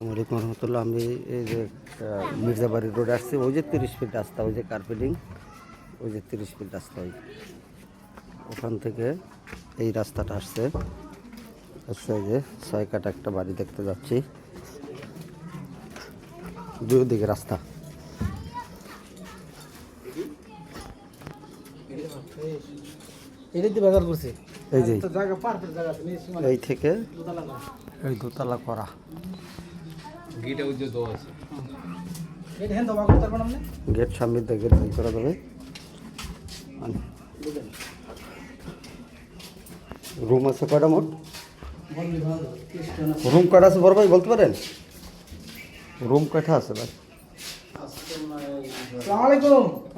আসসালামু আলাইকুম রহমতুল্লাহ। আমি এই যে মির্জাবাড়ি রোডে আসছি, ওই যে 30 ফিট রাস্তা, ওই যে কার্পেটিং, ওই যে 30 ফিট রাস্তা, ওই ওখান থেকে এই রাস্তাটা আসছে। এই যে 6 কাটা একটা বাড়ি দেখতে যাচ্ছি, দুই দিকে রাস্তা। এই যে এই থেকে এই দোতলা করা গেট, সামনে দিয়ে গেট বের করা যাবে। রুম আছে কয়টা মোট? রুম কয়টা আছে বড় ভাই বলতে পারেন? রুম কয়টা আছে ভাই?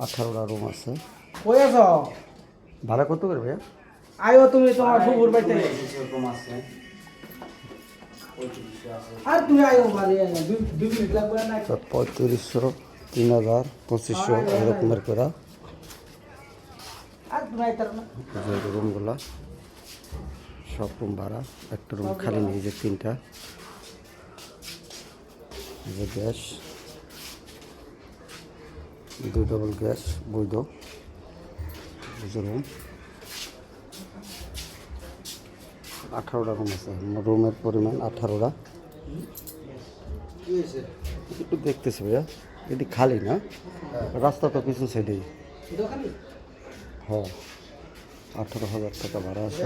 18টা রুম আছে। ভাড়া কত করে ভাইয়া? আয়ো তুমি তোমার ফুফুর বাড়িতে রুম আছে আর তুমি আয়ো বাড়ি দুই মিনিট লাগবে না। 3500, 3000, 2500 এরকমের করে আর তুমি আইতার না। রুমগুলা সব রুম ভাড়া, একটা রুম খালি নেই, যে 3টা। যে গ্যাস, 2 ডবল গ্যাস বৈধ রুম। 18টা রুম আছে, রুমের পরিমাণ 18টা। একটু দেখতেছি ভাইয়া, এটি খালি না? রাস্তা তো পিছন সাইডেই। হ্যাঁ, 18,000 টাকা ভাড়া আছে।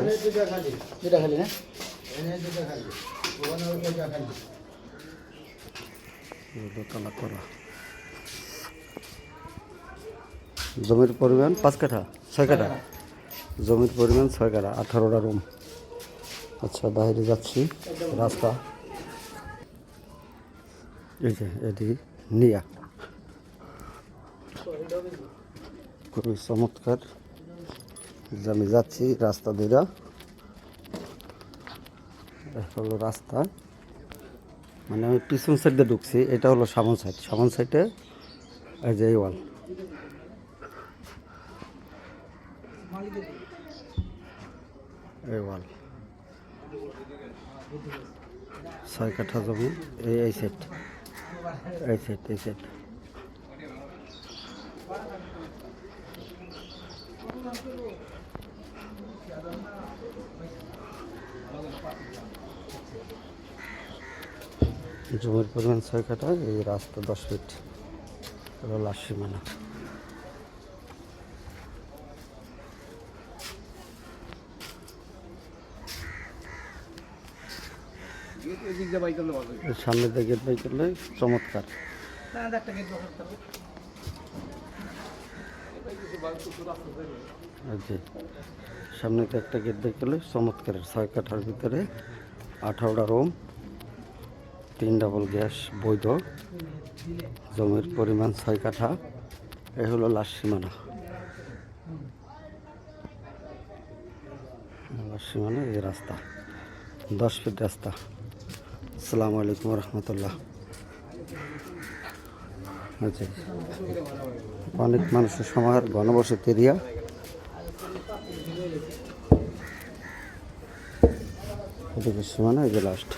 দোতলা করা। জমির পরিমাণ 5 কাঠা, 6 কাঠা। জমির পরিমাণ 6 কাঠা, 18টা রুম। আচ্ছা, বাইরে যাচ্ছি, রাস্তা এই যে এটি নিয়া, খুবই চমৎকার। যে আমি যাচ্ছি রাস্তা ধরে, হলো রাস্তা, মানে আমি পিছন সাইডে ঢুকছি, এটা হলো সামন সাইড। সামন সাইডে এই যে এই ওয়াল, এই ওয়াল 6 কাঠা জমি। এই সাইড, এই সাইড, এই সাইড। জমির পরিমাণ 6 কাঠা। এই রাস্তা 10 ফিট, হলো লাশ সীমানা। সামনে দিয়ে গেট বাই করলে চমৎকার। সামনে দিয়ে একটা গেট বাই করলে চমৎকার। 6 কাঠার ভিতরে 18টা রুম, 3 ডাবল গ্যাস বৈধ। জমির পরিমাণ 6 কাঠা। এই হলো লাশ সীমানা। লাশ সীমানা, এই রাস্তা 10 ফিট রাস্তা। আসসালামু আলাইকুম রহমতুল্লাহ। আচ্ছা, অনেক মানুষের সমাহার, ঘনবসতি এরিয়া। এদিকে সীমানা, এই যে লাস্ট।